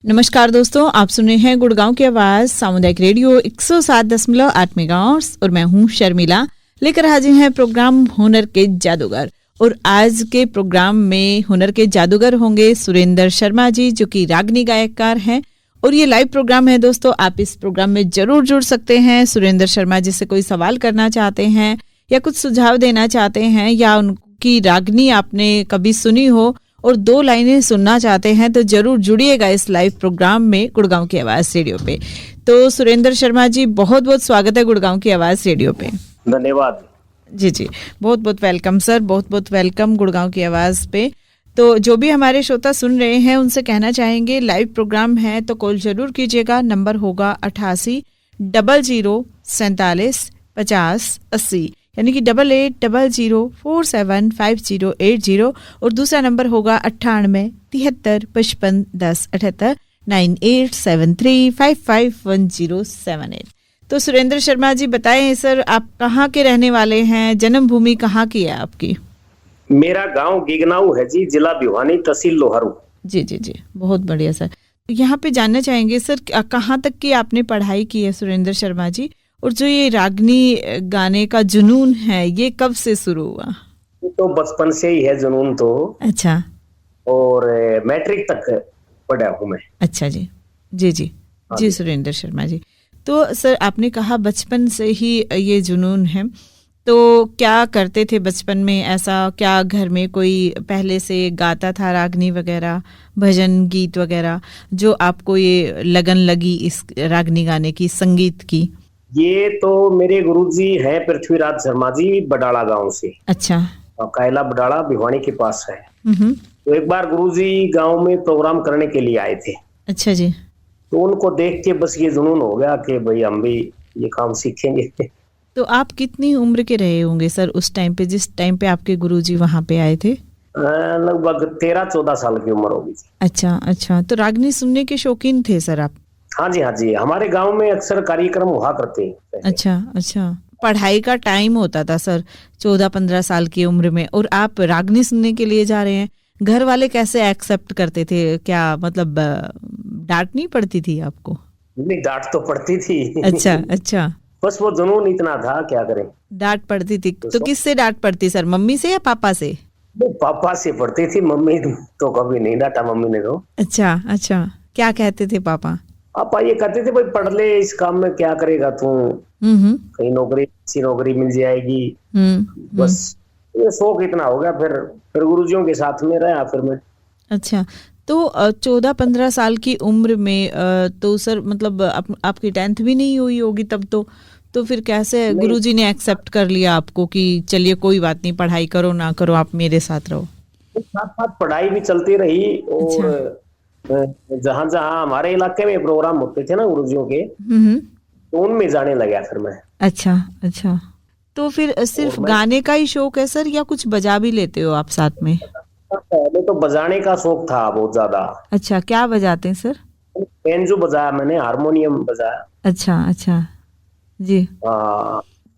नमस्कार दोस्तों, आप सुन रहे हैं गुड़गांव की आवाज सामुदायिक रेडियो 107.8 मेगाहर्ट्ज और मैं हूं शर्मिला। लेकर हाजिर हैं प्रोग्राम हुनर के जादूगर। और आज के प्रोग्राम में हुनर के जादूगर होंगे सुरेंद्र शर्मा जी, जो कि रागनी गायककार हैं। और ये लाइव प्रोग्राम है दोस्तों, आप इस प्रोग्राम में जरूर जुड़ सकते हैं। सुरेंद्र शर्मा जी से कोई सवाल करना चाहते हैं या कुछ सुझाव देना चाहते हैं, या उनकी रागनी आपने कभी सुनी हो और 2 लाइनें सुनना चाहते हैं, तो जरूर जुड़िएगा इस लाइव प्रोग्राम में गुड़गांव की आवाज रेडियो पे। तो सुरेंद्र शर्मा जी, बहुत बहुत स्वागत है गुड़गांव की आवाज रेडियो पे। धन्यवाद जी, बहुत बहुत वेलकम सर, बहुत बहुत वेलकम गुड़गांव की आवाज पे। तो जो भी हमारे श्रोता सुन रहे हैं उनसे कहना चाहेंगे, लाइव प्रोग्राम है तो कॉल जरूर कीजिएगा। नंबर होगा 88 00 47 50 80, यानी कि 8800475080। और दूसरा नंबर होगा 98 73 55 10 78 9873551078। तो सुरेंद्र शर्मा जी बताएं सर, आप कहाँ के रहने वाले हैं, जन्मभूमि कहाँ की है आपकी? मेरा गांव गिगनाऊ है जी, जिला भिवानी, तहसील लोहारू। जी, बहुत बढ़िया सर। यहाँ पे जानना चाहेंगे सर, कहाँ तक की आपने पढ़ाई की है सुरेंद्र शर्मा जी, और जो ये रागनी गाने का जुनून है ये कब से शुरू हुआ? तो बचपन से ही है जुनून तो। अच्छा। और मैट्रिक तक पढ़ा हूँ मैं। अच्छा जी सुरेंद्र शर्मा जी, तो सर आपने कहा बचपन से ही ये जुनून है, तो क्या करते थे बचपन में? ऐसा क्या घर में कोई पहले से गाता था रागनी वगैरह, भजन गीत वगैरह, जो आपको ये लगन लगी इस रागनी गाने की, संगीत की? ये तो मेरे गुरुजी हैं पृथ्वीराज शर्मा जी, बडाला गांव से। अच्छा। कायला बडाला भिवानी के पास है। तो एक बार गुरुजी गांव में प्रोग्राम करने के लिए आए थे। अच्छा जी। तो उनको देख के बस ये जुनून हो गया कि भाई हम भी ये काम सीखेंगे। तो आप कितनी उम्र के रहे होंगे सर उस टाइम पे, जिस टाइम पे आपके गुरुजी वहां पे आए थे? लगभग 13-14 साल की उम्र होगी। अच्छा, तो रागनी सुनने के शौकीन थे सर आप? हाँ जी, हमारे गांव में अक्सर कार्यक्रम हुआ करते हैं। अच्छा, पढ़ाई का टाइम होता था सर 14-15 साल की उम्र में, और आप रागनी सुनने के लिए जा रहे हैं। घर वाले कैसे एक्सेप्ट करते थे? क्या मतलब डांट नहीं पड़ती थी आपको? नहीं, डांट तो पड़ती थी। अच्छा। बस वो जुनून इतना था, क्या करें। डांट पड़ती थी तो किससे डांट पड़ती सर, मम्मी से या पापा से? पापा से पड़ती थी, मम्मी तो कभी नहीं डांटा मम्मी ने तो। अच्छा, क्या कहते थे पापा? पापा ये कहते थे, भाई पढ़ ले, इस काम में क्या करेगा तू, कहीं अच्छी नौकरी मिल जाएगी। बस ये शौक इतना हो गया, फिर गुरुजियों के साथ में रहा फिर मैं। अच्छा, तो 14-15 साल की उम्र में तो सर मतलब आपकी 10th भी नहीं हुई होगी तब तो फिर कैसे गुरुजी ने एक्सेप्ट कर लिया आपको कि चलिए कोई बात नहीं, पढ़ाई करो ना करो, आप मेरे साथ रहो? साथ साथ पढ़ाई भी चलती रही। और जहाँ हमारे इलाके में प्रोग्राम होते थे ना गुरुजियों के, तो उनमें जाने लगा फिर मैं। अच्छा, तो फिर सिर्फ गाने का ही शौक है सर, या कुछ बजा भी लेते हो आप साथ में? पहले तो बजाने का शौक था बहुत ज्यादा। अच्छा, क्या बजाते हैं सर? बेंजो बजाया मैंने, हारमोनियम बजाया। अच्छा जी।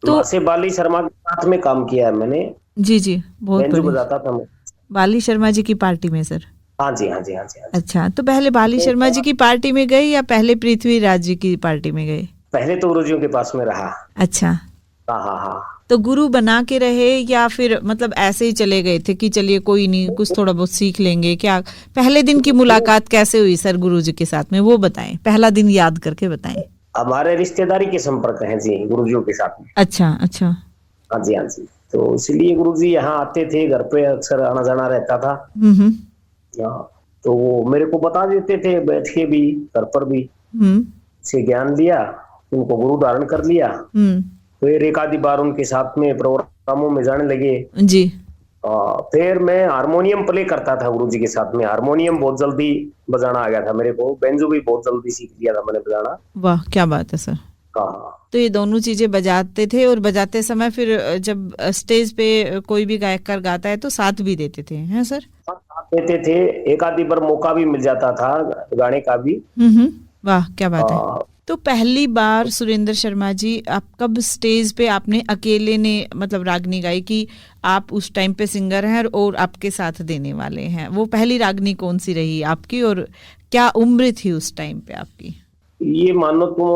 तो से बाली शर्मा के साथ में काम किया है मैंने। जी, बहुत बेंजो बजाता था मैं बाली शर्मा जी की पार्टी में सर? हाँ जी। अच्छा, तो पहले बाली शर्मा जी की पार्टी में गए या पहले पृथ्वीराज जी की पार्टी में गए? पहले तो गुरुजियों के पास में रहा। अच्छा। हाँ। तो गुरु बना के रहे या फिर मतलब ऐसे ही चले गए थे कि चलिए कोई नहीं, कुछ थोड़ा बहुत सीख लेंगे? क्या पहले दिन की मुलाकात कैसे हुई सर गुरुजी के साथ में, वो बताएं, पहला दिन याद करके बताएं। हमारे रिश्तेदारी के संपर्क हैं जी गुरुजियों के साथ में। अच्छा। हाँ जी। तो इसलिए गुरुजी यहाँ आते थे, घर पे अक्सर आना जाना रहता था। तो वो मेरे को बता देते थे, बैठ के भी, घर पर भी से ज्ञान लिया, उनको गुरु धारण कर लिया। फिर एक आधी बार उनके साथ में प्रोग्रामों में जाने लगे जी। फिर मैं हारमोनियम प्ले करता था गुरुजी के साथ में। हारमोनियम बहुत जल्दी बजाना आ गया था मेरे को, बेंजो भी बहुत जल्दी सीख लिया था मैंने बजाना। वाह, क्या बात है सर। तो ये दोनों चीजें बजाते थे, और बजाते समय फिर जब स्टेज पे कोई भी गायककार गाता है तो साथ भी देते थे, हैं सर? साथ देते थे, एक आधी बार मौका भी मिल जाता था गाने का भी। वाह, क्या बात है। तो पहली बार सुरेंद्र शर्मा जी आप कब स्टेज पे आपने अकेले ने मतलब रागनी गाई कि आप उस टाइम पे सिंगर हैं और आपके साथ देने वाले हैं, वो पहली रागनी कौन सी रही आपकी, और क्या उम्र थी उस टाइम पे आपकी? ये मानो तुम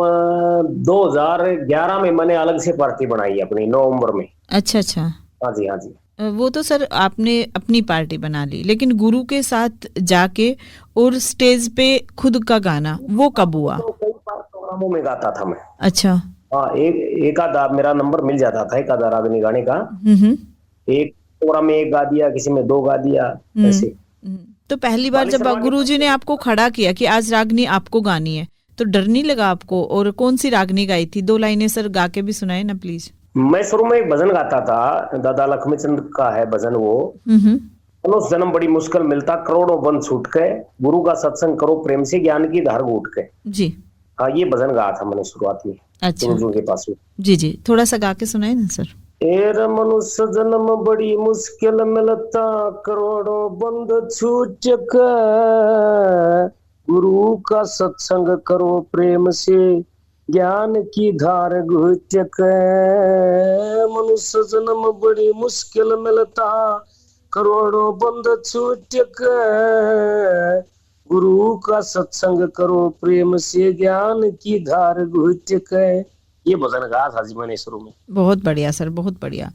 2011 में मैंने अलग से पार्टी बनाई अपनी नवंबर में। अच्छा अच्छा। हाँ जी हाँ जी। वो तो सर आपने अपनी पार्टी बना ली, लेकिन गुरु के साथ जाके और स्टेज पे खुद का गाना वो कब हुआ? तो कई बार प्रोग्रामों में गाता था मैं। अच्छा। हाँ, एक आधा मेरा नंबर मिल जाता था, एक आधा रागनी गाने का। हम्म। एक प्रोग्राम में एक गा दिया, किसी में 2 गा दिया, ऐसे। तो पहली बार जब गुरु जी ने आपको खड़ा किया कि आज रागनी आपको गानी है, तो डर नहीं लगा आपको? और कौन सी रागनी गाई थी? 2 लाइनें सर गा के भी सुनाए ना प्लीज। मैं शुरू में एक भजन गाता था, दादा लक्ष्मीचंद का है भजन वो। मनुष्य जन्म बड़ी मुश्किल मिलता, करोड़ों बंद छूट के, गुरु का सत्संग करो प्रेम से, ज्ञान की धार घूट के। जी हाँ, ये भजन गाया था मैंने शुरुआत में। अच्छा गुरुजी के पास में। जी जी, थोड़ा सा गा के सुनाए ना सर। एर मनुष्य जन्म बड़ी मुश्किल मिलता, करोड़ों बंद छूट के, गुरु का सत्संग करो प्रेम से, ज्ञान की धार घूट के। मनुष्य जन्म बड़ी मुश्किल मिलता, करोड़ों बंद छूट के, गुरु का सत्संग करो प्रेम से, ज्ञान की धार घूट के। ये भजन गाया था जी मैंने शुरू में। बहुत बढ़िया सर, बहुत बढ़िया।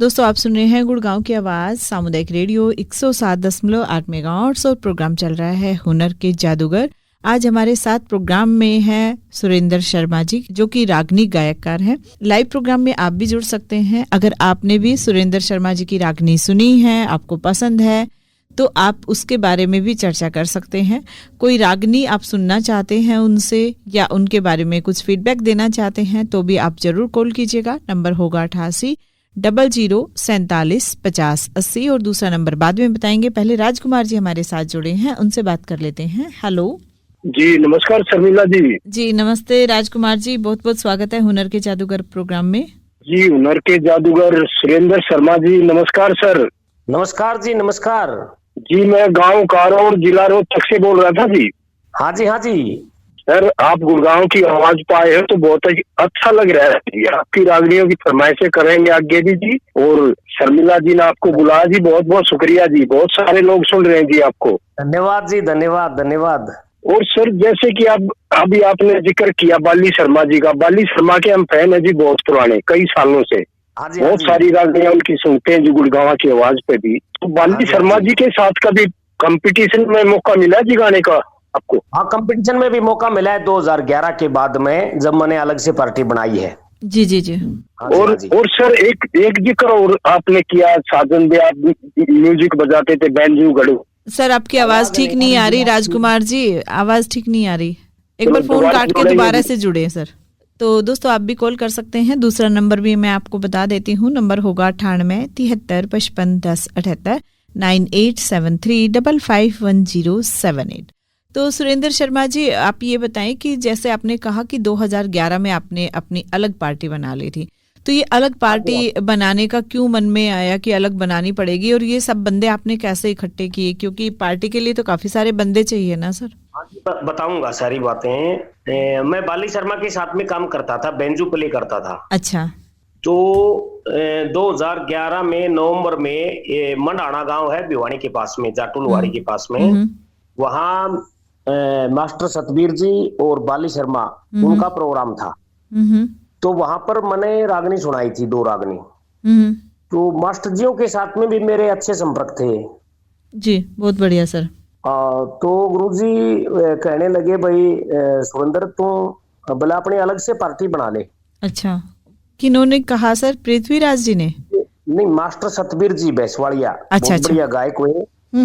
दोस्तों आप सुन रहे हैं गुड़गांव की आवाज सामुदायिक रेडियो 107.8 मेगाहर्ट्ज और प्रोग्राम चल रहा है हुनर के जादूगर। आज हमारे साथ प्रोग्राम में है सुरेंद्र शर्मा जी, जो कि रागनी गायककार हैं। लाइव प्रोग्राम में आप भी जुड़ सकते हैं। अगर आपने भी सुरेंद्र शर्मा जी की रागनी सुनी है, आपको पसंद है, तो आप उसके बारे में भी चर्चा कर सकते हैं। कोई रागनी आप सुनना चाहते हैं उनसे, या उनके बारे में कुछ फीडबैक देना चाहते हैं, तो भी आप जरूर कॉल कीजिएगा। नंबर होगा 8800475080 और दूसरा नंबर बाद में बताएंगे। पहले राजकुमार जी हमारे साथ जुड़े हैं, उनसे बात कर लेते हैं। हेलो जी, नमस्कार शर्मिला जी। जी नमस्ते राजकुमार जी, बहुत बहुत स्वागत है हुनर के जादूगर प्रोग्राम में। जी, हुनर के जादूगर सुरेंद्र शर्मा जी, नमस्कार सर। नमस्कार जी, नमस्कार जी। मैं गांव कारोड़, जिला रोहतक से बोल रहा था जी। हाँ जी हाँ जी। सर, आप गुड़गांव की आवाज पाए हो तो बहुत अच्छा लग रहा है जी। आपकी रागनियों की फरमाइशें करेंगे आगे जी। और शर्मिला जी ने आपको बुलाया जी, बहुत बहुत शुक्रिया जी। बहुत सारे लोग सुन रहे हैं जी आपको। धन्यवाद जी, धन्यवाद धन्यवाद। और सर, जैसे कि आप अभी आपने जिक्र किया बाली शर्मा जी का, बाली शर्मा के हम फैन है जी, बहुत पुराने, कई सालों से। बहुत सारी रागनियां उनकी सुनते हैं जी गुड़गांव की आवाज पे भी। तो बाली शर्मा जी के साथ कभी कंपटीशन में मौका मिला जी गाने का आपको? हाँ, कंपटीशन में भी मौका मिला है 2011 के बाद में, जब मैंने अलग से पार्टी बनाई है। जी जी जी। और सर एक जिक्र और आपने किया, साजन दे आप म्यूजिक बजाते थे, बैंजू घड़ू। सर आपकी आवाज ठीक नहीं आ रही राजकुमार जी, आवाज ठीक नहीं आ रही। एक बार फोन काट के दोबारा से जुड़े सर। तो दोस्तों आप भी कॉल कर सकते हैं। दूसरा नंबर भी मैं आपको बता देती हूँ। नंबर होगा 98 73 55 10 78 9873551078। तो सुरेंद्र शर्मा जी, आप ये बताएं कि जैसे आपने कहा कि 2011 में आपने अपनी अलग पार्टी बना ली थी, तो ये अलग पार्टी बनाने का क्यों मन में आया कि अलग बनानी पड़ेगी? और ये सब बंदे आपने कैसे इकट्ठे किए? क्योंकि पार्टी के लिए तो काफी सारे बंदे चाहिए ना सर। बताऊंगा सारी बातें। मैं बाली शर्मा के साथ में काम करता था, बेंजू प्ले करता था। अच्छा। तो 2011 में नवंबर में मंडाना गांव है भिवानी के पास में, जाटुलवाड़ी के पास में, वहाँ मास्टर सतबीर जी और बाली शर्मा उनका प्रोग्राम था। तो वहां पर मैंने रागनी सुनाई थी, 2 रागनी। तो मास्टर जियों के साथ में भी मेरे अच्छे संपर्क थे जी। बहुत बढ़िया सर। तो गुरुजी कहने लगे, भाई सुरेंद्र तू भला अपनी अलग से पार्टी बना ले। अच्छा, किन्होंने कहा सर? पृथ्वीराज जी ने? नहीं, मास्टर सतबीर जी बैसवाड़िया। अच्छा, बहुत बढ़िया गायक हुए।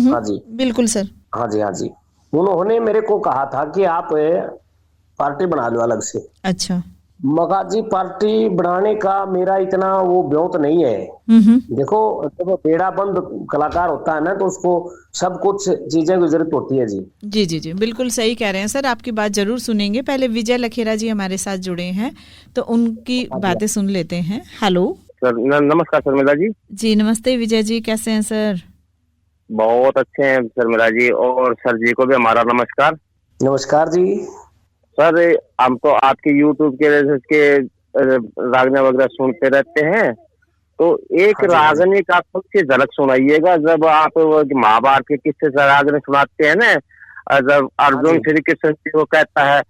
हाँ जी, बिल्कुल सर। हाँ जी हाँ जी। उन्होंने मेरे को कहा था कि आप पार्टी बना लो अलग से। अच्छा। मगा जी, पार्टी बनाने का मेरा इतना वो ब्योत नहीं है। देखो, जब बेड़ा बंद कलाकार होता है ना, तो उसको सब कुछ चीजें की जरूरत होती है जी। जी जी जी, बिल्कुल सही कह रहे हैं सर। आपकी बात जरूर सुनेंगे। पहले विजय लखेरा जी हमारे साथ जुड़े हैं, तो उनकी बातें सुन लेते हैं। हेलो सर, नमस्कार शर्मिला जी। जी नमस्ते विजय जी, कैसे हैं सर? बहुत अच्छे हैं शर्मिला जी, और सर जी को भी हमारा नमस्कार। नमस्कार जी। सर, हम तो आपके YouTube के रागने वगैरह सुनते रहते हैं, तो एक रागनी का कुछ झलक सुनाइएगा। जब आप महाभारत के किस्से से रागने सुनाते हैं ना, जब अर्जुन श्री कृष्ण जी को कहता है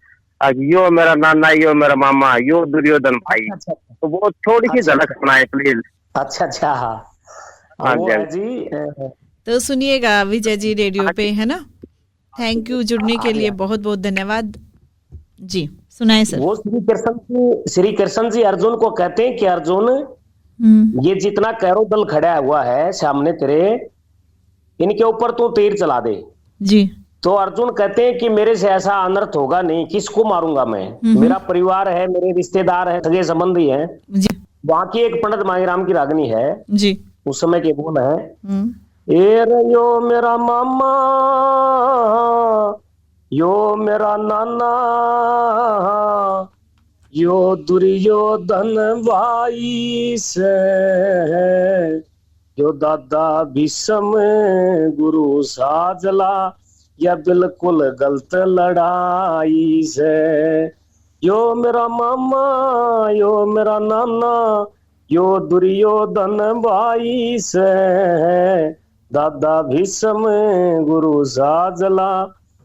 यो मेरा नाना, यो मेरा मामा, यो दुर्योधन भाई, तो वो थोड़ी सी झलक सुनाए प्लीज। अच्छा हाँ जी। तो सुनिएगा विजय जी रेडियो पे, है ना। थैंक यू जुड़ने के लिए, बहुत बहुत धन्यवाद जी। सुनाए सर। वो श्री कृष्ण जी अर्जुन को कहते हैं कि अर्जुन, ये जितना कैरो दल खड़ा हुआ है सामने तेरे, इनके ऊपर तू तीर चला दे जी। तो अर्जुन कहते हैं कि मेरे से ऐसा अनर्थ होगा नहीं, किसको मारूंगा मैं, मेरा परिवार है, मेरे रिश्तेदार है, सगे संबंधी हैं जी। वहां की एक पंडित मांगीराम की रागनी है जी, उस समय के बोल है, यो मेरा मामा, यो मेरा नाना, यो दुर्योधन भाई से, यो दादा भीष्म गुरु साजला, या बिल्कुल गलत लड़ाई से, यो मेरा मामा, यो मेरा नाना, यो दुर्योधन भाई से, दादा भीष्म गुरु साजला,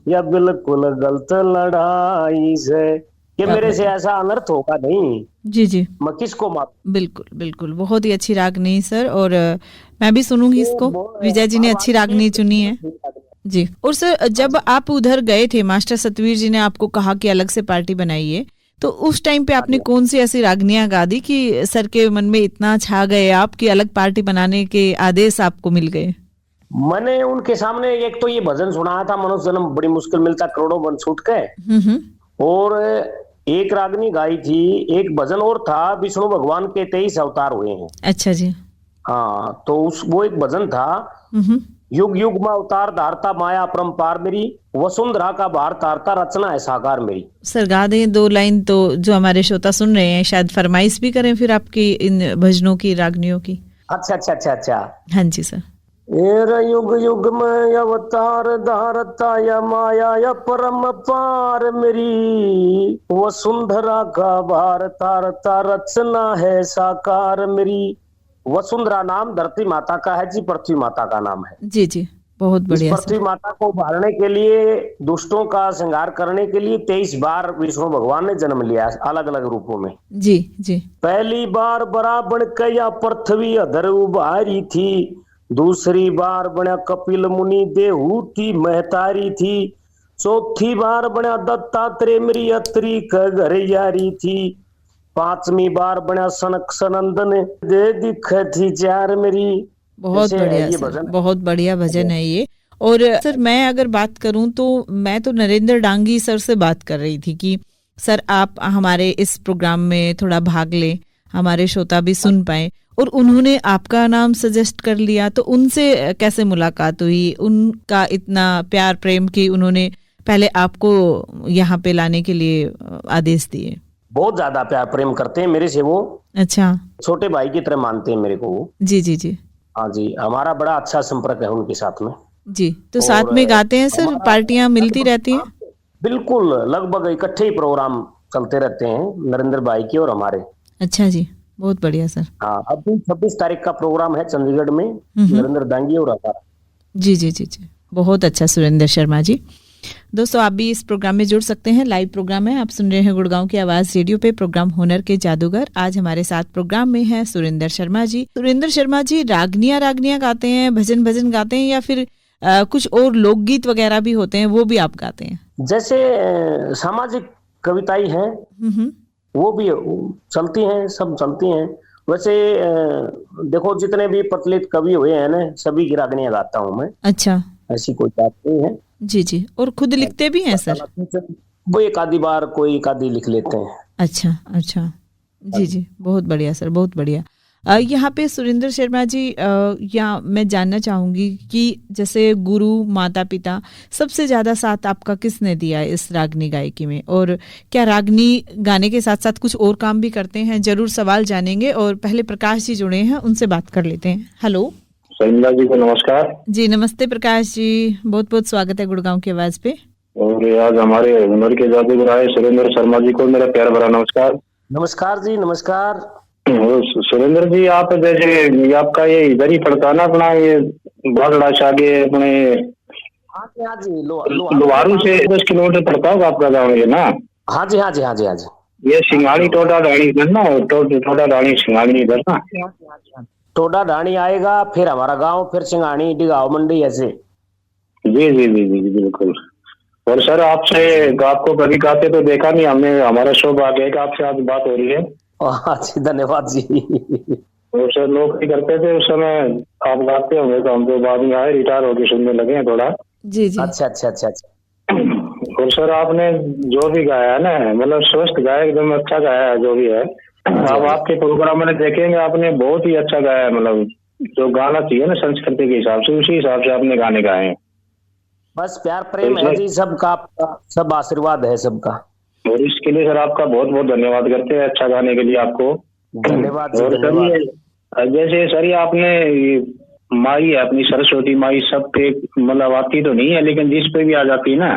या बिल्कुल गलत लड़ाई से, कि मेरे से ऐसा अनर्थ होगा नहीं। जी जी, मैं किसको मारूं। बिल्कुल बिल्कुल, बहुत ही अच्छी रागनी सर, और मैं भी सुनूंगी इसको। विजय जी ने अच्छी रागनी चुनी है जी। और सर जब आप उधर गए थे, मास्टर सतवीर जी ने आपको कहा कि अलग से पार्टी बनाइए, तो उस टाइम पे आपने कौन सी ऐसी रागनियां गा दी कि सर के मन में इतना छा गए आप कि अलग पार्टी बनाने के आदेश आपको मिल गए? मैंने उनके सामने एक तो ये भजन सुनाया था, मनुष्य जन्म बड़ी मुश्किल मिलता करोड़ों बन छूट के, और एक रागनी गाई थी, एक भजन और था, विष्णु भगवान के 23 अवतार हुए हैं। अच्छा जी। हाँ, तो वो एक भजन था, युग युग में अवतार धारता माया परम्पार मेरी, वसुंधरा का भार तारता रचना है साकार मेरी। सर गा दें 2 लाइन तो जो हमारे श्रोता सुन रहे हैं, शायद फरमाइश भी करें फिर आपकी इन भजनों की, रागनियों की। अच्छा। हाँ जी सर। युग युग में अवतार धारता या माया या परम पार मेरी, वसुंधरा का भार तारता रचना है साकार मेरी। वसुंधरा नाम धरती माता का है जी, पृथ्वी माता का नाम है। जी जी, बहुत बढ़िया। पृथ्वी माता को उभारने के लिए, दुष्टों का संहार करने के लिए 23 बार विष्णु भगवान ने जन्म लिया, अलग अलग रूपों में। जी जी। पहली बार बराबर कया पृथ्वी अधर उभारी थी, दूसरी बार बना कपिल मुनि देहूती महतारी थी, चौथी बार बना दत्तात्रेय मेरी अत्री का घर यारी थी, 5वीं बार बना सनक सनंदन दे दिख थी चार मेरी। बहुत बढ़िया सर, बहुत बढ़िया भजन है ये। और सर मैं अगर बात करूं तो मैं तो नरेंद्र डांगी सर से बात कर रही थी कि सर आप हमारे इस प्रोग्राम में थोड़ा भाग लें, हमारे श्रोता भी सुन पाए, और उन्होंने आपका नाम सजेस्ट कर लिया। तो उनसे कैसे मुलाकात हुई, उनका इतना प्यार प्रेम कि उन्होंने पहले आपको यहाँ पे लाने के लिए आदेश दिए? बहुत ज्यादा प्यार प्रेम करते हैं मेरे से वो। अच्छा। छोटे भाई की तरह मानते हैं मेरे को वो। जी जी जी। हाँ जी, हमारा बड़ा अच्छा संपर्क है उनके साथ में जी। तो साथ में गाते हैं सर, पार्टियां मिलती रहती हैं? बिल्कुल, लगभग इकट्ठे ही प्रोग्राम चलते रहते हैं नरेंद्र भाई के और हमारे। अच्छा जी, बहुत बढ़िया सर। हाँ, अभी 26 तारीख का प्रोग्राम है चंडीगढ़ में, नरेंद्र डांगी और हमारा। जी जी जी जी, बहुत अच्छा सुरेंद्र शर्मा जी। दोस्तों आप भी इस प्रोग्राम में जुड़ सकते हैं, लाइव प्रोग्राम है, आप सुन रहे हैं गुड़गांव की आवाज रेडियो पे, प्रोग्राम हुनर के जादूगर। आज हमारे साथ प्रोग्राम में है सुरेंद्र शर्मा जी। सुरेंद्र शर्मा जी रागनियां गाते हैं, भजन गाते हैं, या फिर कुछ और लोकगीत वगैरह भी होते हैं, वो भी आप गाते हैं? जैसे सामाजिक कविताएं हैं वो भी चलती हैं, सब चलती हैं। वैसे देखो जितने भी प्रचलित कवि हुए हैं ना, सभी की रागनियां गाता हूँ मैं। अच्छा, ऐसी कोई बात नहीं है। जी जी। और खुद लिखते भी हैं सर? वो एक आधी बार कोई एक आधी लिख लेते हैं। अच्छा अच्छा, जी जी, बहुत बढ़िया सर, बहुत बढ़िया। यहाँ पे सुरेंद्र शर्मा जी, यहाँ मैं जानना चाहूंगी कि जैसे गुरु माता पिता सबसे ज्यादा साथ आपका किसने दिया इस रागनी गायकी में, और क्या रागनी गाने के साथ साथ कुछ और काम भी करते हैं? जरूर सवाल जानेंगे। और पहले प्रकाश जी जुड़े हैं, उनसे बात कर लेते हैं। हेलो शर्मिला जी को नमस्कार। जी नमस्ते प्रकाश जी, बहुत बहुत स्वागत है गुड़गांव की आवाज पे। और आज हमारे हुनर के जादूगर आए सुरेंद्र शर्मा जी को मेरा प्यार भरा नमस्कार। नमस्कार जी, नमस्कार। सुरेंद्र जी, आप जैसे आपका ये इधर ही पड़ता ना अपना ये बागड़ा शागे अपने हाँ जी हाँ जी, लोहारू से 10 किलोमीटर पड़ता होगा आपका गाँव ये ना? हाँ जी हाँ जी हाँ जी हाँ जी। ये सिंगाड़ी टोडा डाणी इधर ना, टोडा डाणी सिंगाड़ी इधर ना? टोडा ढाणी आएगा, फिर हमारा गांव, फिर सिंगाणी, डिगांव, मंडी, ऐसे। जी जी जी जी जी, बिल्कुल। और सर आपसे, आपको कभी गाते तो देखा नहीं हमने, हमारा सौभाग्य है कि आपसे आज बात हो रही है। जी धन्यवाद जी। तो सर नौकरी करते थे उस समय, आप गाते होंगे तो हम तो बाद में आए, रिटायर होके सुनने लगे हैं थोड़ा। जी जी। अच्छा अच्छा अच्छा अच्छा। और सर आपने जो भी गाया है ना, मतलब स्वस्थ गाया, एकदम अच्छा गाया है जो भी है। अब आपके प्रोग्राम में देखेंगे आपने बहुत ही अच्छा गाया है, मतलब जो गाना चाहिए ना संस्कृति के हिसाब से, उसी हिसाब से आपने गाने गाए हैं। बस प्यार प्रेम है जी सबका, सब आशीर्वाद है सबका। और इसके लिए सर आपका बहुत बहुत धन्यवाद करते हैं, अच्छा गाने के लिए आपको धन्यवाद। और सर जैसे सर ये आपने माई है अपनी सरस्वती माई, सब पे मतलब आती तो नहीं है, लेकिन जिस पे भी आ जाती है ना,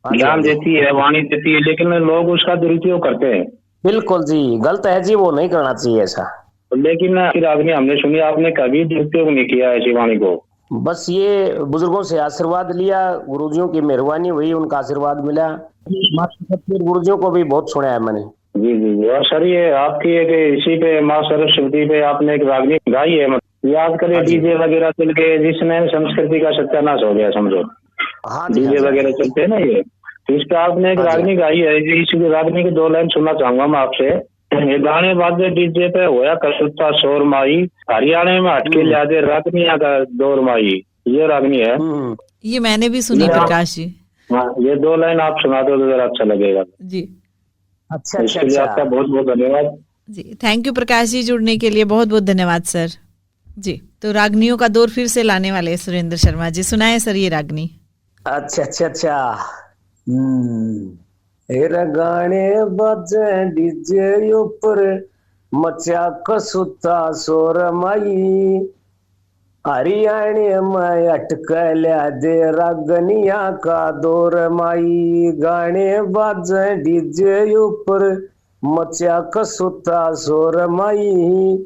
ज्ञान देती है, वाणी देती है, लेकिन लोग उसका दुरुपयोग करते हैं। बिल्कुल जी, गलत है जी, वो नहीं करना चाहिए ऐसा। लेकिन रागनी हमने सुनी, आपने कभी दुरुपयोग नहीं किया ऐसी वाणी को। बस ये बुजुर्गों से आशीर्वाद लिया, गुरुजियों की मेहरबानी हुई, उनका आशीर्वाद मिला। गुरुजियों को भी बहुत सुना है मैंने। जी जी जी। और सर ये आपकी एक इसी पे माँ सरस्वती पे आपने एक रागनी गाई है, मतलब याद करें डीजे वगैरह चल के, जिसने संस्कृति का सत्यानाश हो गया समझो। हाँ डीजे वगैरह चलते हैं ना ये, इस पे आपने एक रागनी गाई है। इस रागनी की 2 लाइन सुनना चाहूंगा मैं आपसे। ये गाने बाजे डीजे पे होया कसुता शोर माई, हरियाणा में हटके लिया दे रागनिया का दौर माई, ये रागनी है। ये मैंने भी सुनी प्रकाश जी। हाँ, ये 2 लाइन आप सुना दो तो जरा अच्छा लगेगा जी। अच्छा इसके लिए आपका बहुत बहुत धन्यवाद जी। थैंक यू प्रकाश जी, जुड़ने के लिए बहुत बहुत धन्यवाद सर जी। तो रागनियों का दौर फिर से लाने वाले सुरेंद्र शर्मा जी, सुनाए सर ये रागनी। अच्छा अच्छा अच्छा। गाने बजे डीजे ऊपर मचा कसुता शोर माई, हरियाणे में अटकल्या दे रागनिया का दौर माई। गाने बाजे डीजे ऊपर मचा कसुता शोर माई,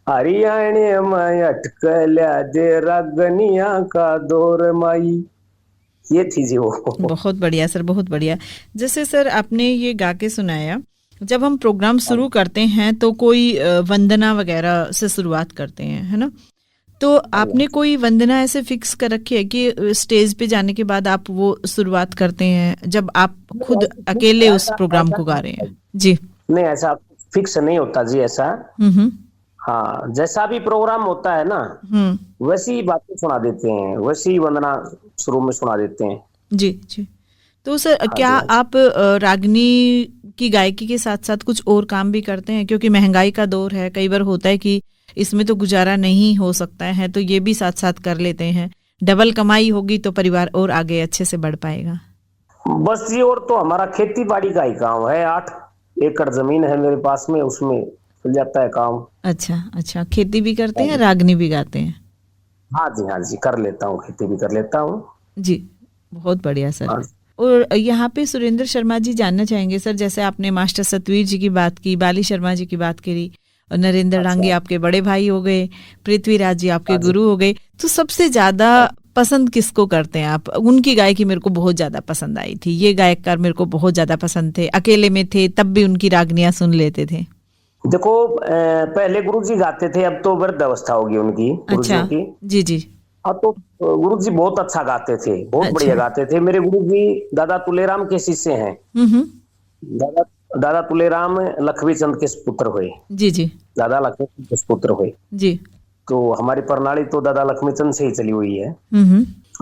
हरियाणे में अटकल्या दे रागनिया का दौर माई। ये थी जी वो। बहुत बढ़िया सर, बहुत बढ़िया। जैसे सर आपने ये गा के सुनाया, जब हम प्रोग्राम शुरू करते हैं तो कोई वंदना वगैरह से शुरुआत करते हैं, है ना? तो आपने कोई वंदना ऐसे फिक्स कर रखी है कि स्टेज पे जाने के बाद आप वो शुरुआत करते हैं जब आप खुद अकेले उस प्रोग्राम को गा रहे हैं? जी नहीं, ऐसा फिक्स नहीं होता जी ऐसा। हाँ, जैसा भी प्रोग्राम होता है ना वैसी ही बातें सुना देते हैं, वैसी ही वंदना शुरू में सुना देते हैं। जी जी। तो सर क्या आप रागनी की गायकी के साथ साथ कुछ और काम भी करते हैं? क्योंकि महंगाई का दौर है, कई बार होता है कि इसमें तो गुजारा नहीं हो सकता है, तो ये भी साथ साथ कर लेते हैं। डबल कमाई होगी तो परिवार और आगे अच्छे से बढ़ पाएगा। बस जी, और तो हमारा खेती बाड़ी का ही काम है। 8 एकड़ जमीन है मेरे पास में, उसमें चल जाता है काम। अच्छा अच्छा, खेती भी करते हैं, रागनी भी गाते हैं? हाँ जी कर लेता हूँ, खेती भी कर लेता हूँ जी। बहुत बढ़िया सर। और यहाँ पे सुरेंद्र शर्मा जी जानना चाहेंगे सर, जैसे आपने मास्टर सतवीर जी की बात की, बाली शर्मा जी की बात करी, और नरेंद्र डांगी आपके बड़े भाई हो गए, पृथ्वीराज जी आपके गुरु हो गए, तो सबसे ज्यादा पसंद किसको करते हैं आप? उनकी गायकी मेरे को बहुत ज्यादा पसंद आई थी, ये गायककार मेरे को बहुत ज्यादा पसंद थे, अकेले में थे तब भी उनकी रागनियां सुन लेते थे। देखो पहले गुरुजी गाते थे, अब तो वृद्ध अवस्था होगी उनकी। अच्छा की। जी जी। अब तो गुरुजी बहुत अच्छा गाते थे, बहुत बढ़िया गाते थे। मेरे गुरुजी दादा तुलेराम के शिष्य हैं। दादा तुलेराम लखवी चंद के पुत्र हुए। जी जी। दादा लक्ष्मी चंद के पुत्र हुए जी। तो हमारी प्रणाली तो दादा लक्ष्मी चंद से ही चली हुई है।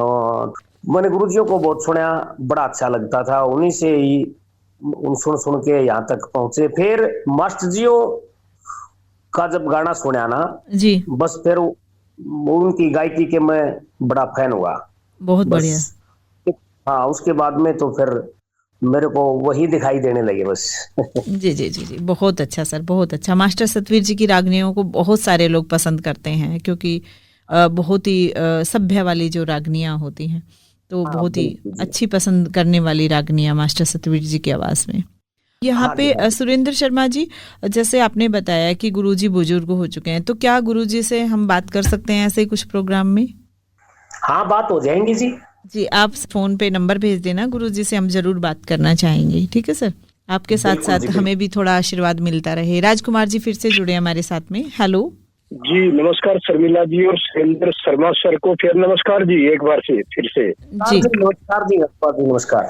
और मैंने गुरुजियों को बहुत सुना, बड़ा अच्छा लगता था, उन्हीं से ही सुन के यहाँ तक पहुंचे। फिर मास्टर जियों का जब गाना सुना ना जी, बस फिर उनकी गायकी के मैं बड़ा फैन हुआ। बहुत बढ़िया। हाँ, उसके बाद में तो फिर मेरे को वही दिखाई देने लगे बस। जी जी जी जी, बहुत अच्छा सर, बहुत अच्छा। मास्टर सतवीर जी की रागनियों को बहुत सारे लोग पसंद करते हैं, क्योंकि बहुत ही सभ्य वाली जो रागनियां होती हैं, तो बहुत ही अच्छी पसंद करने वाली रागनियां मास्टर सतवीर जी की आवाज में। यहाँ पे सुरेंद्र शर्मा जी, जैसे आपने बताया कि गुरुजी बुजुर्ग हो चुके हैं, तो क्या गुरुजी से हम बात कर सकते हैं ऐसे कुछ प्रोग्राम में? हाँ, बात हो जाएंगी जी। जी, आप फोन पे नंबर भेज देना, गुरुजी से हम जरूर बात करना चाहेंगे। ठीक है सर, आपके साथ साथ हमें भी थोड़ा आशीर्वाद मिलता रहे। राजकुमार जी फिर से जुड़े हमारे साथ में। हेलो जी, नमस्कार शर्मिला जी और सुरेंद्र शर्मा सर को फिर नमस्कार जी, एक बार से फिर से जी। नमस्कार जी, नमस्कार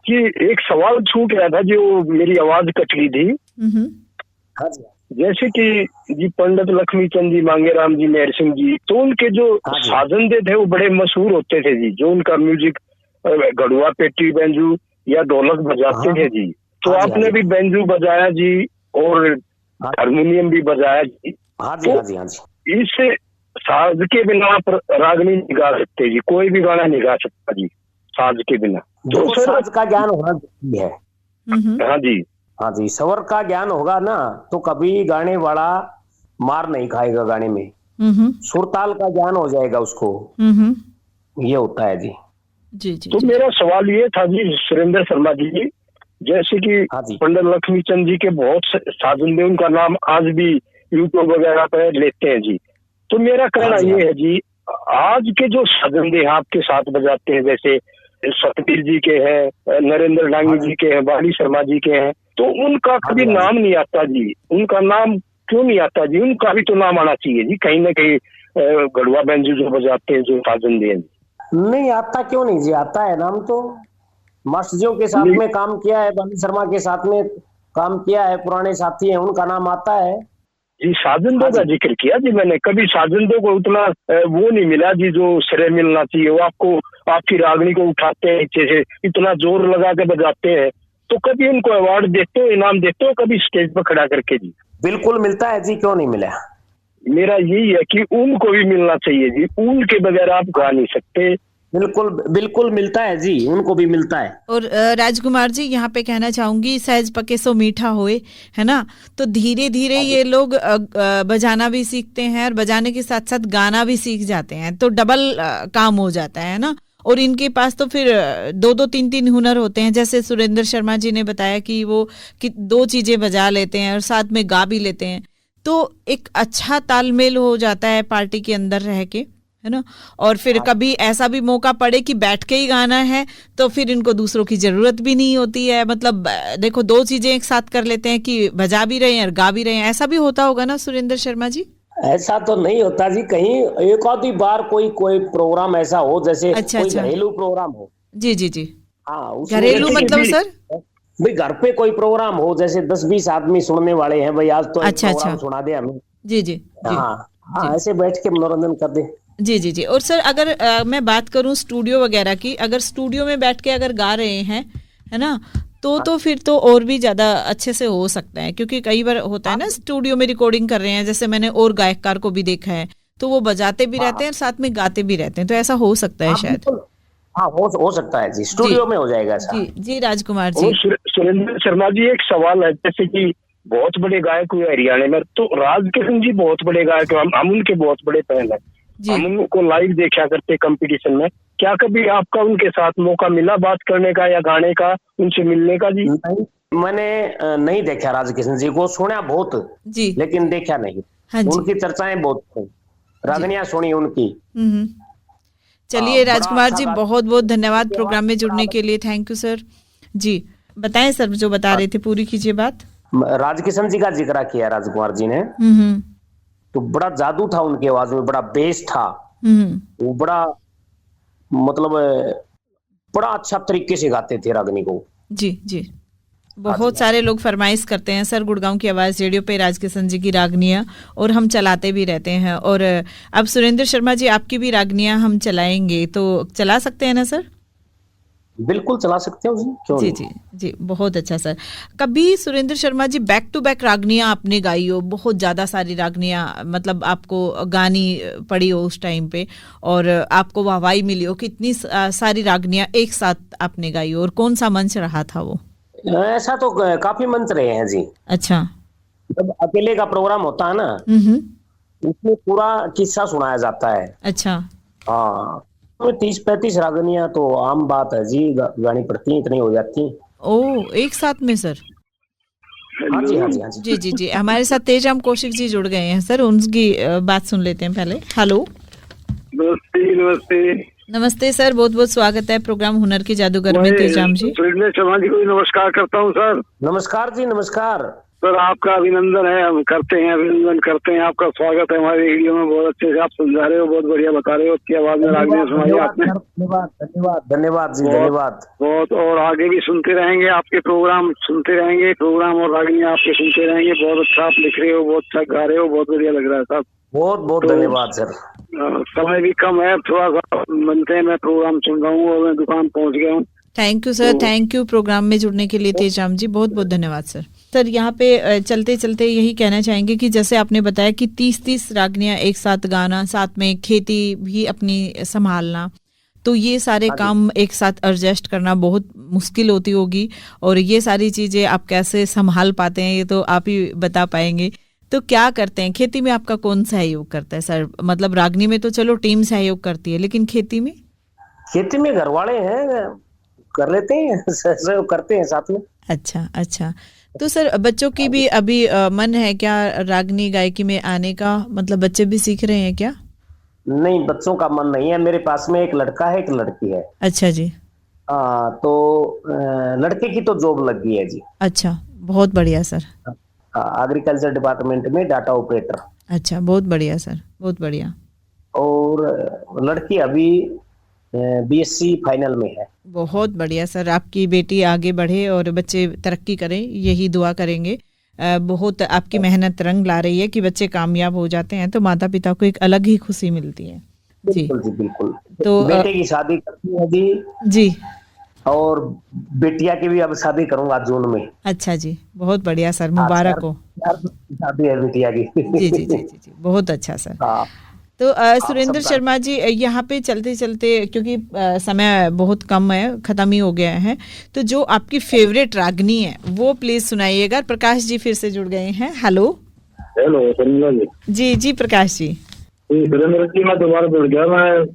जी। एक सवाल छूट गया था, जो मेरी आवाज कट गई थी। हाँ जी। जैसे कि जी पंडित लक्ष्मीचंद जी, मांगेराम जी, मेहर सिंह जी, तो उनके जो साजंदे थे वो बड़े मशहूर होते थे जी। जो उनका म्यूजिक गढ़वा, पेटी, बेंजू या ढोलक बजाते थे जी। तो आपने भी बेंजू बजाया जी और हारमोनियम भी बजाया जी। हाँ जी, हाँ जी, हाँ जी। इस साज के बिना आप राग नहीं गा सकते जी, कोई भी गाना नहीं गा सकता जी साज के बिना। तो साज का ज्ञान होना जरूरी है। हाँ जी, हाँ जी, स्वर का ज्ञान होगा ना तो कभी गाने वाला मार नहीं खाएगा गाने में। सुरताल का ज्ञान हो जाएगा उसको। ये होता है जी। जी जी। तो मेरा सवाल ये था जी सुरेंद्र शर्मा जी, जैसे कि पंडित लक्ष्मीचंद जी के बहुत साजंदे, उनका नाम आज भी यूट्यूब वगैरह पर लेते हैं जी। तो मेरा कहना ये है जी, आज के जो साजंदे आपके साथ बजाते हैं, जैसे सतबीर जी के हैं, नरेंद्र डांगी जी के हैं, बाली शर्मा जी के हैं, तो उनका कभी नाम नहीं आता जी। उनका नाम क्यों नहीं आता जी? उनका भी तो नाम आना चाहिए जी, कहीं ना कहीं गढ़वा बेंजू जो बजाते हैं, जो साजंदे हैं। नहीं आता क्यों नहीं जी? आता है नाम तो। मास्टर जी के साथ में काम किया है, बाली शर्मा के साथ में काम किया है, पुराने साथी हैं, उनका नाम आता है जी। साजंदों का जिक्र किया जी मैंने, कभी साजंदों को उतना वो नहीं मिला जी जो श्रेय मिलना चाहिए। वो आपको आपकी रागनी को उठाते हैं नीचे से, इतना जोर लगा के बजाते हैं, तो कभी उनको अवार्ड देते हो, इनाम देते हो कभी स्टेज पर खड़ा करके जी? बिल्कुल मिलता है जी, क्यों नहीं मिला। मेरा यही है कि उनको भी मिलना चाहिए जी, उनके बगैर आप गा नहीं सकते। बिल्कुल बिल्कुल मिलता है जी, उनको भी मिलता है। और राजकुमार जी यहाँ पे कहना चाहूंगी, सहज पके सो मीठा होए, है ना। तो धीरे धीरे ये लोग बजाना भी सीखते हैं और बजाने के साथ साथ गाना भी सीख जाते हैं, तो डबल काम हो जाता है ना। और इनके पास तो फिर 2-2, 3-3 हुनर होते हैं। जैसे सुरेंद्र शर्मा जी ने बताया कि वो दो चीजें बजा लेते हैं और साथ में गा भी लेते हैं, तो एक अच्छा तालमेल हो जाता है पार्टी के अंदर रह के, है ना। और फिर कभी ऐसा भी मौका पड़े कि बैठ के ही गाना है, तो फिर इनको दूसरों की जरूरत भी नहीं होती है। मतलब देखो, दो चीजें एक साथ कर लेते हैं कि बजा भी रहे हैं और गा भी रहे हैं। ऐसा भी होता होगा ना सुरेंद्र शर्मा जी? ऐसा तो नहीं होता जी, कहीं एक आधी बार कोई प्रोग्राम ऐसा हो, जैसे कोई घरेलू प्रोग्राम हो। जी जी जी। हाँ, घरेलू मतलब सर भाई घर पे कोई प्रोग्राम हो, जैसे 10-20 आदमी सुनने वाले हैं, भाई आज तो एक प्रोग्राम सुना दे हमें। जी जी। हाँ, ऐसे बैठ के मनोरंजन कर दे। जी जी जी। और सर अगर मैं बात करूं स्टूडियो वगैरह की, अगर स्टूडियो में बैठ के अगर गा रहे हैं, है ना, तो फिर तो और भी ज्यादा अच्छे से हो सकता है। क्योंकि कई बार होता है ना, स्टूडियो में रिकॉर्डिंग कर रहे हैं, जैसे मैंने और गायककार को भी देखा है, तो वो बजाते भी रहते हैं साथ में गाते भी रहते हैं, तो ऐसा हो सकता है शायद। हाँ, हो सकता है जी, स्टूडियो में हो जाएगा ऐसा। जी जी। राजकुमार जी, सुरेंद्र शर्मा जी, एक सवाल है, जैसे कि बहुत बड़े गायक हुए हरियाणा में, तो राजकिशन जी बहुत बड़े गायक, हम उनके बहुत बड़े फैन हैं, हम उनको लाइव देखा करते कंपटीशन में। क्या कभी आपका उनके साथ मौका मिला बात करने का या गाने का, उनसे मिलने का जी? नहीं, मैंने नहीं देखा राजकिशन जी को, सुना बहुत जी, लेकिन देखा नहीं। उनकी चर्चाएं बहुत, रागनियां सुनी उनकी। चलिए राजकुमार जी, बहुत बहुत धन्यवाद प्रोग्राम में जुड़ने के लिए। Thank you sir. जी बताएं सर, जो बता रहे थे पूरी कीजिए बात। राजकिशन जी का जिक्र किया राजकुमार जी ने, तो बड़ा जादू था उनकी आवाज में, बड़ा बेस था वो, बड़ा मतलब बड़ा अच्छा तरीके से गाते थे रागनी को। जी जी। बहुत सारे लोग फरमाइश करते हैं सर गुड़गांव की आवाज रेडियो पे राजकिशन जी की रागनियां, और हम चलाते भी रहते हैं। और अब सुरेंद्र शर्मा जी आपकी भी रागनियां हम चलाएंगे, तो चला सकते हैं ना सर? बिल्कुल चला सकते हो जी, क्यों जी जी जी। बहुत अच्छा सर। कभी Surendra Sharma ji back to back रागनियां आपने गाई हो, बहुत ज्यादा सारी रागनियां, मतलब आपको गानी पड़ी हो उस टाइम पे, और आपको वाहवाही मिली हो कि इतनी सारी रागनियां एक साथ आपने गाई हो, और कौन सा मंच रहा था वो? ऐसा तो काफी मंच रहे हैं जी। अच्छा। जब अकेले का प्रोग्राम होता है ना, उसमें पूरा किस्सा सुनाया जाता है। अच्छा। हाँ, 30-35 रागनियां तो आम बात है जी, गानी पड़ती इतनी हो जाती। ओ, एक साथ में सर? हाँ जी, हाँ जी, हाँ जी। जी जी जी। हमारे साथ तेजराम कौशिक जी जुड़ गए हैं सर, उनकी बात सुन लेते हैं पहले। हेलो। नमस्ते। नमस्ते नमस्ते सर, बहुत बहुत स्वागत है प्रोग्राम हुनर के जादूगर में। तेजाम जी, शर्मा जी को नमस्कार करता हूँ सर। नमस्कार जी, नमस्कार सर। आपका अभिनंदन है, हम अभिनंदन करते हैं। आपका स्वागत है हमारे रेडियो में। बहुत अच्छे से आप समझा रहे हो, बहुत बढ़िया बता रहे हो। आपकी आवाज में रागनी सुनाई आपने। धन्यवाद धन्यवाद धन्यवाद जी, धन्यवाद बहुत। और आगे भी सुनते रहेंगे, आपके प्रोग्राम सुनते रहेंगे, प्रोग्राम और रागनी आपके सुनते रहेंगे। बहुत अच्छा आप लिख रहे हो, बहुत अच्छा गा रहे हो, बहुत बढ़िया लग रहा है साहब। बहुत बहुत धन्यवाद सर। समय भी कम है, थोड़ा सा बनते हैं। मैं प्रोग्राम सुन रहा हूँ और मैं दुकान पहुँच गया हूँ। Thank you sir, thank you program में जुड़ने के लिए तेजाम जी, बहुत बहुत धन्यवाद सर। सर यहाँ पे चलते चलते यही कहना चाहेंगे कि जैसे आपने बताया कि 30-30 रागनियां एक साथ गाना, साथ में खेती भी अपनी संभालना, तो ये सारे काम एक साथ एडजस्ट करना बहुत मुश्किल होती होगी। और ये सारी चीजें आप कैसे संभाल पाते हैं ये तो आप ही बता पाएंगे। तो क्या करते हैं खेती में, आपका कौन सहयोग करता है सर? मतलब रागनी में तो चलो टीम सहयोग करती है, लेकिन खेती में? खेती में घर वाले हैं, कर लेते हैं, सहयोग करते हैं साथ में। अच्छा अच्छा। तो सर बच्चों की भी अभी मन है क्या रागनी गायकी में आने का? मतलब बच्चे भी सीख रहे हैं क्या? नहीं, बच्चों का मन नहीं है। मेरे पास में एक लड़का है, एक लड़की है। अच्छा जी। तो लड़के की तो जॉब लग गई है जी। अच्छा, बहुत बढ़िया सर। एग्रीकल्चर डिपार्टमेंट में डाटा ऑपरेटर। अच्छा, बहुत बढ़िया सर, बहुत बढ़िया। और लड़की अभी बीएससी फाइनल में है। बहुत बढ़िया सर, आपकी बेटी आगे बढ़े और बच्चे तरक्की करें, यही दुआ करेंगे। बहुत आपकी मेहनत रंग ला रही है कि बच्चे कामयाब हो जाते हैं तो माता पिता को एक अलग ही खुशी मिलती है। जी बिल्कुल जी, बिल्कुल। तो बेटे की शादी करती है जी, और बेटिया की भी अब शादी करूंगा जून में। अच्छा जी, बहुत बढ़िया सर, मुबारक हो। शादी है बिटिया की। जी जी जी जी जी, बहुत अच्छा सर। तो सुरेंद्र शर्मा जी, यहाँ पे चलते चलते क्योंकि समय बहुत कम है, खत्म ही हो गया है, तो जो आपकी फेवरेट रागनी है वो प्लीज सुनाइएगा। प्रकाश जी फिर से जुड़ गए हैं। हेलो हेलो जी। जी जी प्रकाश जी। सुरेंद्र जी, मैं दोबारा जुड़ गया। मैं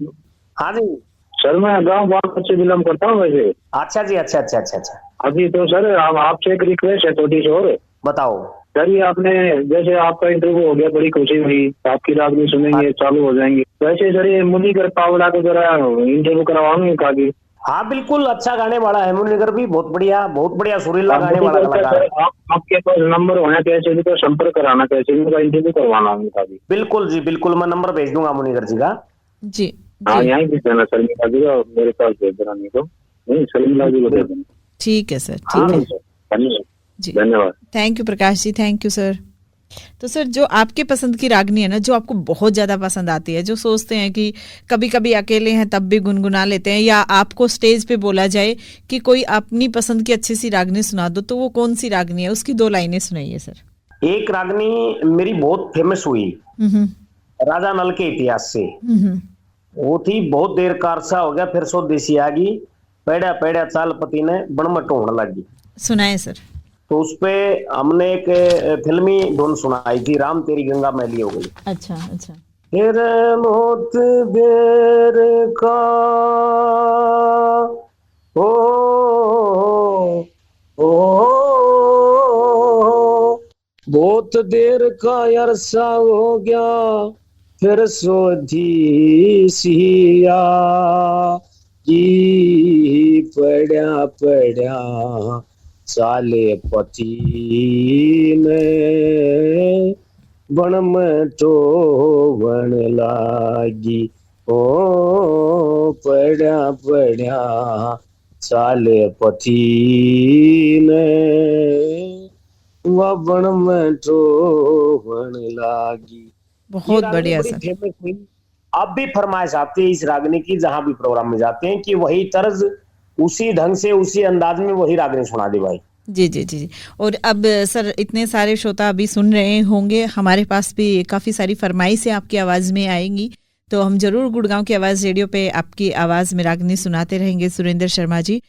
हाँ जी सर, मैं गाँव बाग से बिलोंग करता हूँ वैसे। अच्छा जी, अच्छा अच्छा अच्छा अच्छा। अभी तो सर आपसे एक रिक्वेस्ट है थोड़ी सी और। बताओ सर। ये आपने जैसे आपका इंटरव्यू हो गया, बड़ी खुशी हुई, आपकी रागनी सुनेंगे, चालू हो जाएंगे। वैसे सर ये मुनिगर पावड़ा को जरा इंटरव्यू करवाऊंगे का भी। हाँ बिल्कुल, अच्छा गाने वाला है मुनिगर भी, बहुत बढ़िया सुरीला गाने वाला कलाकार है। आपके पास नंबर होना कैसे भी तो संपर्क कराना, कैसे उनका इंटरव्यू करवाना उनका भी। बिल्कुल जी, बिल्कुल, मैं नंबर भेज दूंगा मुनिगर जी का। जी हाँ, यहीं भी देना शर्मिला जी का, मेरे पास भेज देना, नहीं तो नहीं शर्मिला जी को दे देना। ठीक है सर, ठीक है जी, धन्यवाद। Thank you Prakash ji, thank you sir. तो सर जो आपके पसंद की रागनी है ना, जो आपको बहुत ज्यादा पसंद आती है, जो सोचते हैं कि कभी कभी अकेले हैं तब भी गुनगुना लेते हैं, या आपको स्टेज पे बोला जाए कि कोई अपनी पसंद की अच्छी सी रागनी सुना दो, तो वो कौन सी रागनी है? उसकी 2 लाइनें सुनाइए सर। एक रागनी मेरी बहुत फेमस हुई राजा नल के इतिहास से, वो थी बहुत देर का अरसा हो गया फिर स्वदेशी आ गई, पैड़ा पैड़ा चाल पति ने बन में टोहने लगी। सुनाए सर। तो उसपे हमने एक फिल्मी धुन सुनाई थी, राम तेरी गंगा मैली हो गई। अच्छा अच्छा। फिर मौत देर का ओ बहुत देर का अरसा हो गया फिर स्वदेशिया जी पड़ा पड़ा साले पति ने बन में तो बन लागी ओ पड़ा पड़ा साले पति ने वह बन में तो बन लागी। बहुत बढ़िया सर। अब भी फरमाइश आती है इस रागनी की, जहां भी प्रोग्राम में जाते हैं कि वही तर्ज, उसी ढंग से, उसी अंदाज में वही रागनी सुना दे भाई। जी जी जी। और अब सर इतने सारे श्रोता अभी सुन रहे होंगे, हमारे पास भी काफ़ी सारी फरमाइशें आपकी आवाज़ में आएंगी, तो हम जरूर गुड़गांव की आवाज़ रेडियो पे आपकी आवाज़ में रागनी सुनाते रहेंगे। Surendra Sharma ji,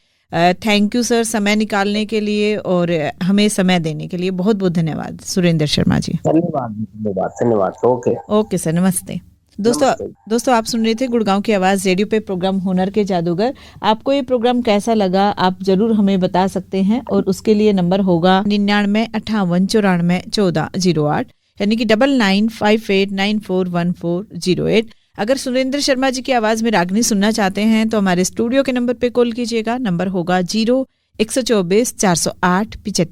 thank you sir समय निकालने के लिए और हमें समय देने के लिए, बहुत बहुत धन्यवाद सुरेंद्र शर्मा जी। धन्यवाद धन्यवाद धन्यवाद। ओके सर, नमस्ते। दोस्तों आप सुन रहे थे गुड़गांव की आवाज़ रेडियो पे प्रोग्राम हुनर के जादूगर। आपको ये प्रोग्राम कैसा लगा आप जरूर हमें बता सकते हैं, और उसके लिए नंबर होगा 9958941408, यानी कि 9958941408। अगर सुरेंद्र शर्मा जी की आवाज में रागनी सुनना चाहते हैं तो हमारे स्टूडियो के नंबर पे कॉल कीजिएगा। नंबर होगा 0 124 408 75